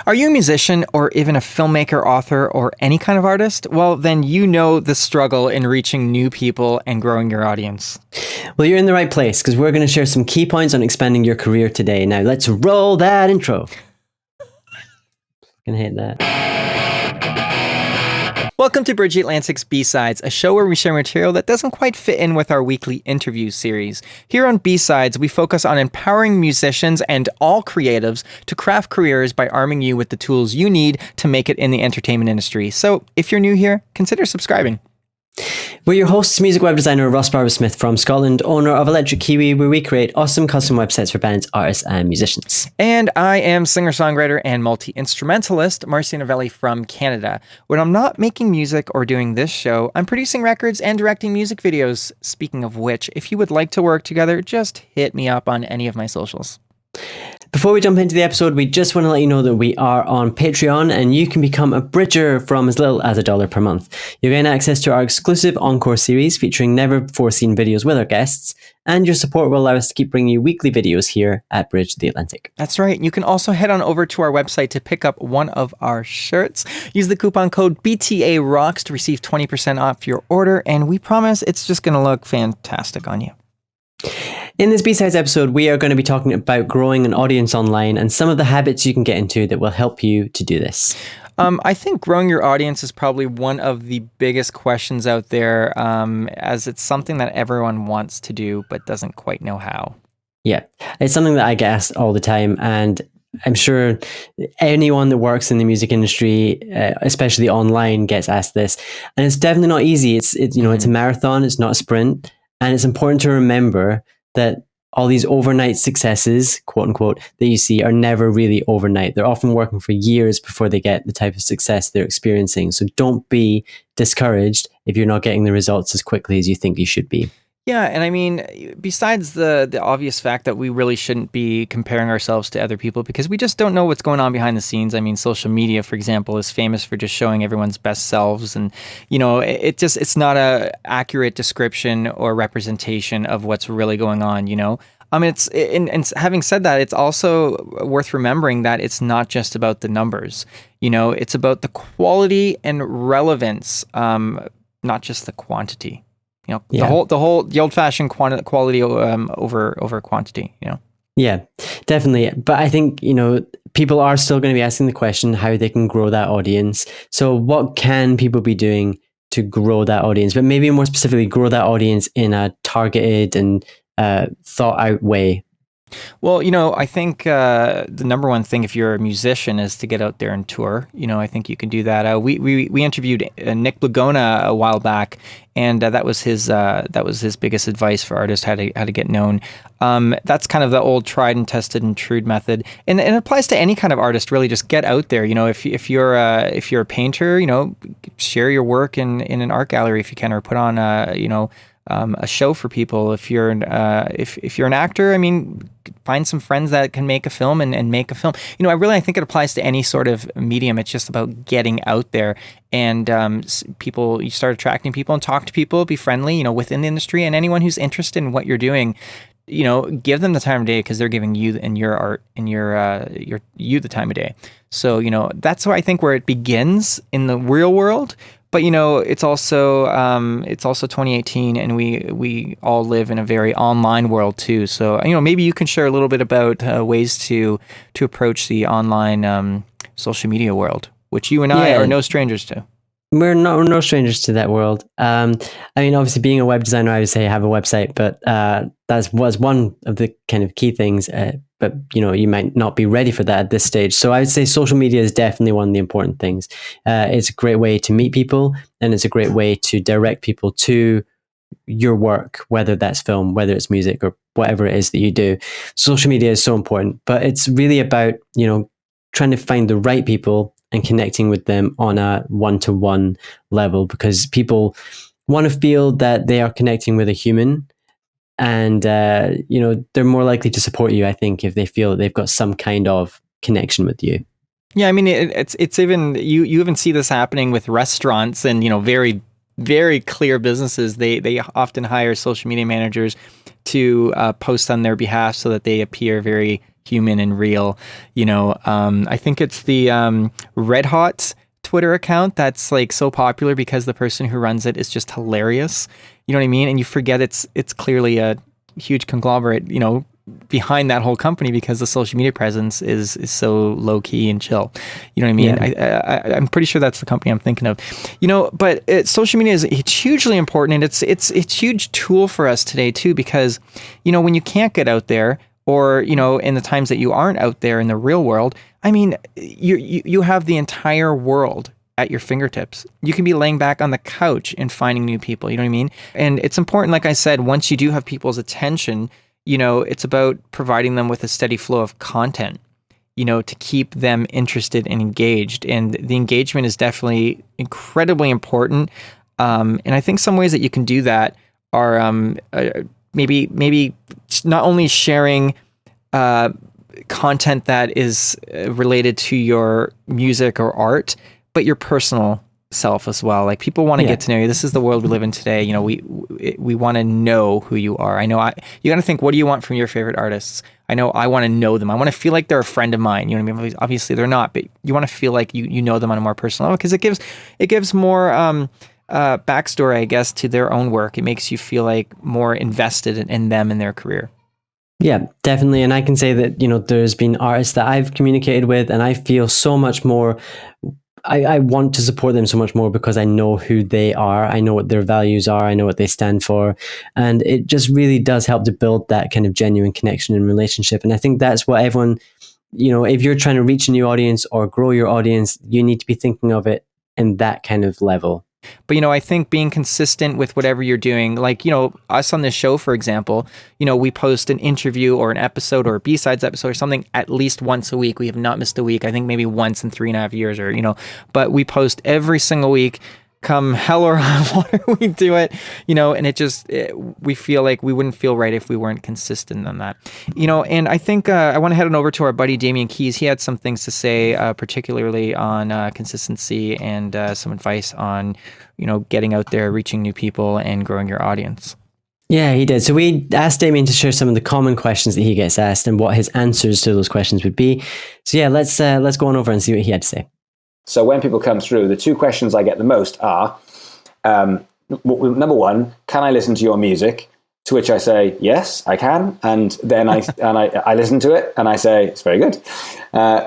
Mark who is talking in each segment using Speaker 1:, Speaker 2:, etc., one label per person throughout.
Speaker 1: Are you a musician or even a filmmaker, author, or any kind of artist? Well, then you know the struggle in reaching new people and growing your audience.
Speaker 2: Well, you're in the right place because we're going to share some key points on expanding your career today. Now, let's roll that intro. Gonna hate that.
Speaker 1: Welcome to Bridge Atlantic's B-Sides, a show where we share material that doesn't quite fit in with our weekly interview series. Here on B-Sides, we focus on empowering musicians and all creatives to craft careers by arming you with the tools you need to make it in the entertainment industry. So if you're new here, consider subscribing.
Speaker 2: We're your hosts, music web designer Ross Barber-Smith from Scotland, owner of Electric Kiwi, where we create awesome custom websites for bands, artists, and musicians.
Speaker 1: And I am singer-songwriter and multi-instrumentalist Marcio Novelli from Canada. When I'm not making music or doing this show, I'm producing records and directing music videos. Speaking of which, if you would like to work together, just hit me up on any of my socials.
Speaker 2: Before we jump into the episode, we just want to let you know that we are on Patreon and you can become a bridger from as little as $1 per month. You'll gain access to our exclusive Encore series featuring never-before-seen videos with our guests, and your support will allow us to keep bringing you weekly videos here at Bridge the Atlantic.
Speaker 1: That's right. You can also head on over to our website to pick up one of our shirts. Use the coupon code BTAROCKS to receive 20% off your order, and we promise it's just going to look fantastic on you.
Speaker 2: In this B-Sides episode, we are going to be talking about growing an audience online and some of the habits you can get into that will help you to do this.
Speaker 1: I think growing your audience is probably one of the biggest questions out there, as it's something that everyone wants to do but doesn't quite know how.
Speaker 2: Yeah, it's something that I get asked all the time, and I'm sure anyone that works in the music industry, especially online, gets asked this. And it's definitely not easy. It's a marathon, it's not a sprint, and it's important to remember that all these overnight successes, quote unquote, that you see are never really overnight. They're often working for years before they get the type of success they're experiencing. So don't be discouraged if you're not getting the results as quickly as you think you should be.
Speaker 1: Yeah, and I mean, besides the obvious fact that we really shouldn't be comparing ourselves to other people because we just don't know what's going on behind the scenes. I mean, social media, for example, is famous for just showing everyone's best selves, and it's not a accurate description or representation of what's really going on. I mean, and having said that, it's also worth remembering that it's not just about the numbers. It's about the quality and relevance, not just the quantity. The old-fashioned quality over quantity.
Speaker 2: Yeah, definitely. But I think people are still going to be asking the question how they can grow that audience. So what can people be doing to grow that audience? But maybe more specifically, grow that audience in a targeted and thought-out way.
Speaker 1: Well, I think the number one thing if you're a musician is to get out there and tour. I think you can do that. We interviewed Nick Blagona a while back, and that was his biggest advice for artists how to get known. That's kind of the old tried and tested and true method, and it applies to any kind of artist. Really, just get out there. If you're a painter, share your work in an art gallery if you can, or put on a show for people. If you're an actor, I mean, find some friends that can make a film and make a film. I think it applies to any sort of medium. It's just about getting out there and you start attracting people and talk to people, be friendly, within the industry, and anyone who's interested in what you're doing, give them the time of day because they're giving you and your art and you the time of day. So, that's why I think where it begins in the real world. But it's also 2018, and we all live in a very online world too. So maybe you can share a little bit about ways to approach the online social media world, which you and I are no strangers to.
Speaker 2: We're no strangers to that world. I mean, obviously, being a web designer, I would say have a website, but that was one of the kind of key things. But you might not be ready for that at this stage. So I would say social media is definitely one of the important things. It's a great way to meet people, and it's a great way to direct people to your work, whether that's film, whether it's music, or whatever it is that you do. Social media is so important, but it's really about trying to find the right people and connecting with them on a one-to-one level, because people want to feel that they are connecting with a human, and they're more likely to support you, I think, if they feel that they've got some kind of connection with you.
Speaker 1: Yeah, I mean, it's even you even see this happening with restaurants and very, very clear businesses. They often hire social media managers to post on their behalf so that they appear very human and real. I think it's the Red Hot Twitter account that's like so popular because the person who runs it is just hilarious. You know what I mean? And you forget it's clearly a huge conglomerate, behind that whole company, because the social media presence is so low key and chill. You know what I mean? Yeah. I'm pretty sure that's the company I'm thinking of. But social media it's hugely important, and it's a huge tool for us today too, because when you can't get out there, or in the times that you aren't out there in the real world, I mean, you have the entire world at your fingertips. You can be laying back on the couch and finding new people. You know what I mean? And it's important, like I said, once you do have people's attention, it's about providing them with a steady flow of content, to keep them interested and engaged. And the engagement is definitely incredibly important. And I think some ways that you can do that are maybe not only sharing content that is related to your music or art, but your personal self as well. Like, people want to get to know you. This is the world we live in today. We want to know who you are. You got to think, what do you want from your favorite artists? I know I want to know them. I want to feel like they're a friend of mine. You know what I mean? Obviously they're not, but you want to feel like you know them on a more personal level, because it gives more backstory, I guess, to their own work. It makes you feel like more invested in them and their career.
Speaker 2: Yeah, definitely. And I can say that, there's been artists that I've communicated with, and I feel so much more. I want to support them so much more because I know who they are. I know what their values are. I know what they stand for. And it just really does help to build that kind of genuine connection and relationship. And I think that's what everyone, if you're trying to reach a new audience or grow your audience, you need to be thinking of it in that kind of level.
Speaker 1: But, I think being consistent with whatever you're doing, like, us on this show, for example, we post an interview or an episode or a B-sides episode or something at least once a week. We have not missed a week. I think maybe once in 3.5 years, or, but we post every single week. Come hell or high water, we do it, and we feel like we wouldn't feel right if we weren't consistent on that, and I think I want to head on over to our buddy Damian Keyes. He had some things to say, particularly on consistency and some advice on, getting out there, reaching new people and growing your audience.
Speaker 2: Yeah, he did. So we asked Damian to share some of the common questions that he gets asked and what his answers to those questions would be. So yeah, let's go on over and see what he had to say.
Speaker 3: So when people come through, the two questions I get the most are, number one, can I listen to your music? To which I say, yes, I can. And then I listen to it and I say, it's very good,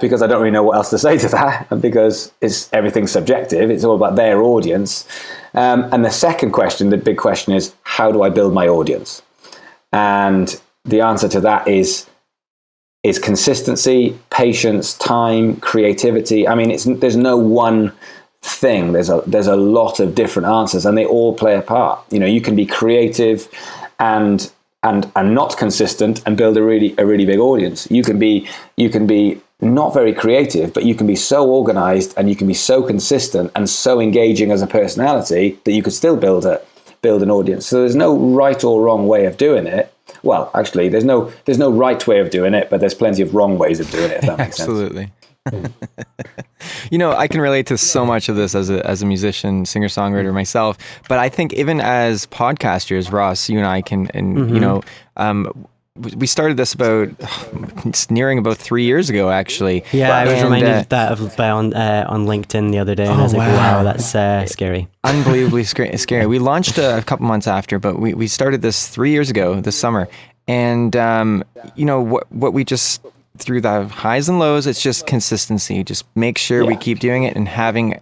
Speaker 3: because I don't really know what else to say to that, because everything's subjective. It's all about their audience. And the second question, the big question, is, how do I build my audience? And the answer to that is consistency, patience, time, creativity. I mean, there's no one thing. There's a lot of different answers, and they all play a part. You can be creative and not consistent and build a really big audience. You can be not very creative, but you can be so organized and you can be so consistent and so engaging as a personality that you could still build an audience. So there's no right or wrong way of doing it. Well, actually, there's no right way of doing it, but there's plenty of wrong ways of doing it, if that makes sense.
Speaker 1: Absolutely. I can relate to so much of this as a musician, singer-songwriter myself, but I think even as podcasters, Ross, you and I can, we started this it's nearing about 3 years ago, actually.
Speaker 2: Yeah, I was reminded of that on LinkedIn the other day, and I was like, wow, that's scary. Unbelievably
Speaker 1: scary. We launched a couple months after, but we started this 3 years ago this summer. And, what we just, through the highs and lows, it's just consistency. Just make sure we keep doing it and having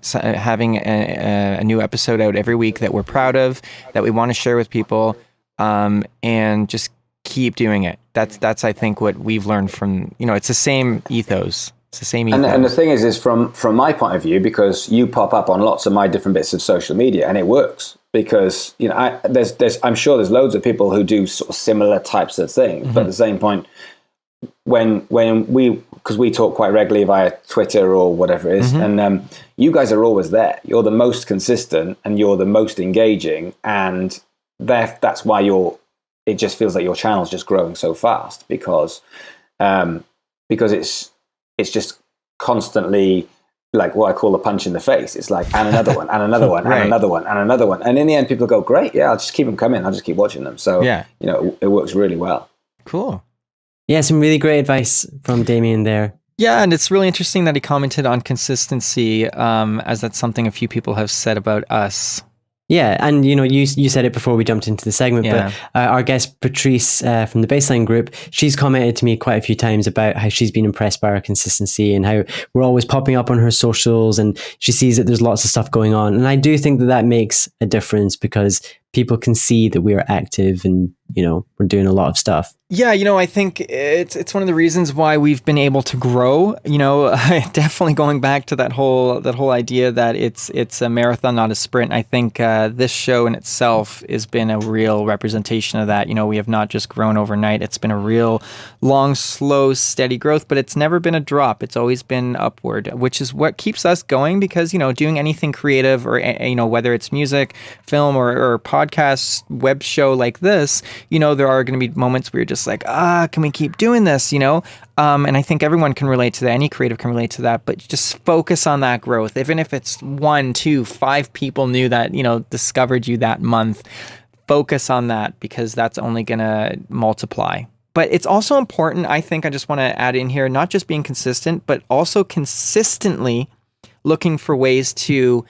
Speaker 1: a new episode out every week that we're proud of, that we want to share with people, and just keep doing it. That's I think what we've learned from, it's the same ethos. It's the same ethos.
Speaker 3: And the thing is from my point of view, because you pop up on lots of my different bits of social media, and it works because, I'm sure there's loads of people who do sort of similar types of things, but at the same point, because we talk quite regularly via Twitter or whatever it is, and you guys are always there. You're the most consistent and you're the most engaging, and that's why it just feels like your channel's just growing so fast, because it's just constantly like what I call a punch in the face. It's like, and another one, and another one, right. And another one, and another one, and in the end, people go, "Great, yeah, I'll just keep them coming. I'll just keep watching them." So it works really well.
Speaker 1: Cool.
Speaker 2: Yeah, some really great advice from Damian there.
Speaker 1: Yeah, and it's really interesting that he commented on consistency, as that's something a few people have said about us.
Speaker 2: Yeah, and you said it before we jumped into the segment,
Speaker 1: Yeah.
Speaker 2: but our guest Patrice from the Baseline Group, she's commented to me quite a few times about how she's been impressed by our consistency and how we're always popping up on her socials, and she sees that there's lots of stuff going on. And I do think that makes a difference because people can see that we are active and we're doing a lot of stuff.
Speaker 1: Yeah, I think it's one of the reasons why we've been able to grow. Definitely going back to that whole idea that it's a marathon, not a sprint. I think this show in itself has been a real representation of that. We have not just grown overnight. It's been a real long, slow, steady growth, but it's never been a drop. It's always been upward, which is what keeps us going because, doing anything creative or, whether it's music, film, or podcast, web show like this, there are going to be moments where you're just like, can we keep doing this? And I think everyone can relate to that. Any creative can relate to that, but just focus on that growth. Even if it's 1, 2, 5 people new that, discovered you that month, focus on that because that's only going to multiply. But it's also important, I think I just want to add in here, not just being consistent, but also consistently looking for ways to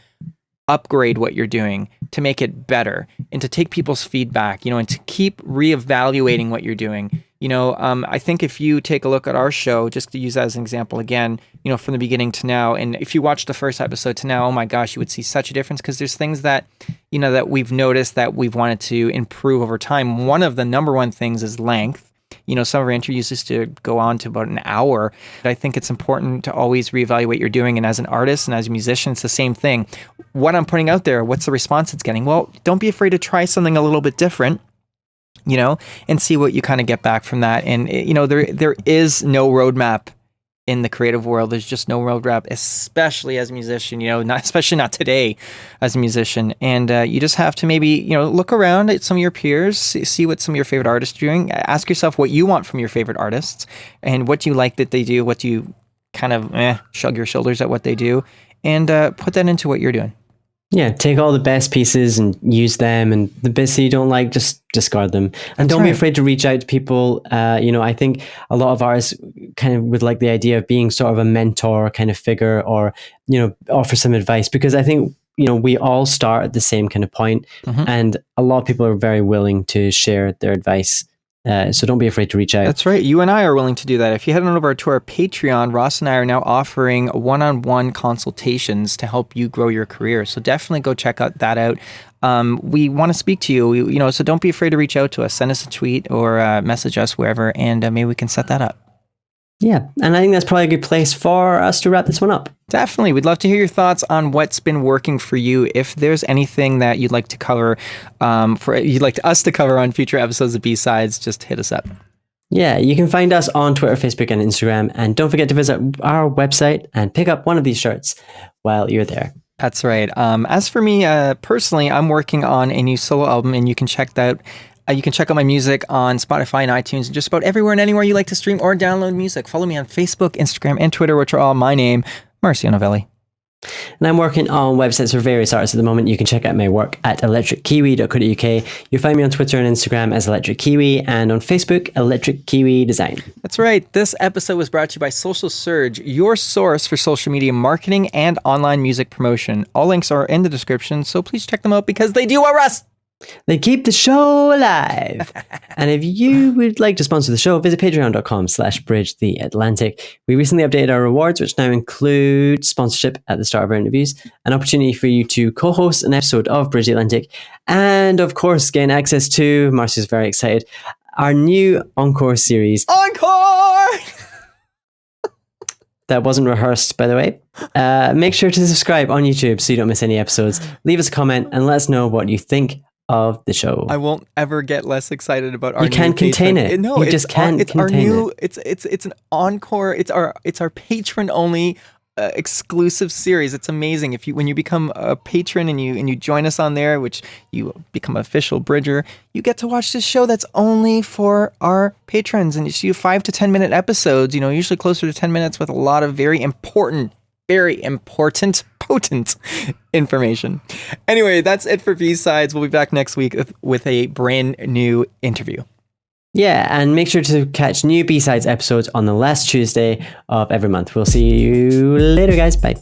Speaker 1: upgrade what you're doing, to make it better, and to take people's feedback, and to keep reevaluating what you're doing. I think if you take a look at our show, just to use that as an example again, from the beginning to now, and if you watch the first episode to now, oh my gosh, you would see such a difference because there's things that, that we've noticed that we've wanted to improve over time. One of the number one things is length. Some of our interviews used to go on to about an hour. I think it's important to always reevaluate what you're doing. And as an artist and as a musician, it's the same thing. What I'm putting out there, what's the response it's getting? Well, don't be afraid to try something a little bit different, and see what you kind of get back from that. And, there is no roadmap in the creative world. There's just no roadmap, especially as a musician, especially not today as a musician. And you just have to maybe, look around at some of your peers, see what some of your favorite artists are doing. Ask yourself what you want from your favorite artists and what do you like that they do, what do you kind of shrug your shoulders at what they do, and put that into what you're doing.
Speaker 2: Yeah, take all the best pieces and use them, and the bits that you don't like, just discard them. And don't be afraid to reach out to people. I think a lot of artists kind of would like the idea of being sort of a mentor kind of figure, or, offer some advice, because I think, we all start at the same kind of point, and a lot of people are very willing to share their advice. So don't be afraid to reach out.
Speaker 1: That's right. You and I are willing to do that. If you head on over to our Patreon, Ross and I are now offering one-on-one consultations to help you grow your career. So definitely go check that out. We want to speak to you, so don't be afraid to reach out to us. Send us a tweet or message us wherever, and maybe we can set that up.
Speaker 2: Yeah, and I think that's probably a good place for us to wrap this one up.
Speaker 1: Definitely. We'd love to hear your thoughts on what's been working for you. If there's anything that you'd like to cover, you'd like us to cover on future episodes of B-Sides, just hit us up.
Speaker 2: Yeah, you can find us on Twitter, Facebook, and Instagram. And don't forget to visit our website and pick up one of these shirts while you're there.
Speaker 1: That's right. As for me, personally, I'm working on a new solo album, and you can check that. You can check out my music on Spotify and iTunes and just about everywhere and anywhere you like to stream or download music. Follow me on Facebook, Instagram, and Twitter, which are all my name, Marcio Novelli.
Speaker 2: And I'm working on websites for various artists at the moment. You can check out my work at electrickiwi.co.uk. You'll find me on Twitter and Instagram as Electric Kiwi, and on Facebook, Electric Kiwi Design.
Speaker 1: That's right. This episode was brought to you by Social Surge, your source for social media marketing and online music promotion. All links are in the description, so please check them out because they do what, Russ?
Speaker 2: They keep the show alive. And if you would like to sponsor the show, visit patreon.com/bridgetheatlantic. We recently updated our rewards, which now include sponsorship at the start of our interviews, an opportunity for you to co-host an episode of Bridge the Atlantic, and of course, gain access to, Marcio's very excited, our new Encore series.
Speaker 1: Encore!
Speaker 2: That wasn't rehearsed, by the way. Make sure to subscribe on YouTube so you don't miss any episodes. Leave us a comment and let us know what you think of the show.
Speaker 1: I won't ever get less excited about our
Speaker 2: You can't contain it.
Speaker 1: No,
Speaker 2: you just can't contain it.
Speaker 1: It's an encore. It's our patron only exclusive series. It's amazing. When you become a patron and you join us on there, which you become an official Bridger, you get to watch this show that's only for our patrons, and it's 5 to 10 minute episodes. Usually closer to 10 minutes with a lot of very important, potent information. Anyway, that's it for B-Sides. We'll be back next week with a brand new interview.
Speaker 2: Yeah, and make sure to catch new B-Sides episodes on the last Tuesday of every month. We'll see you later, guys. Bye.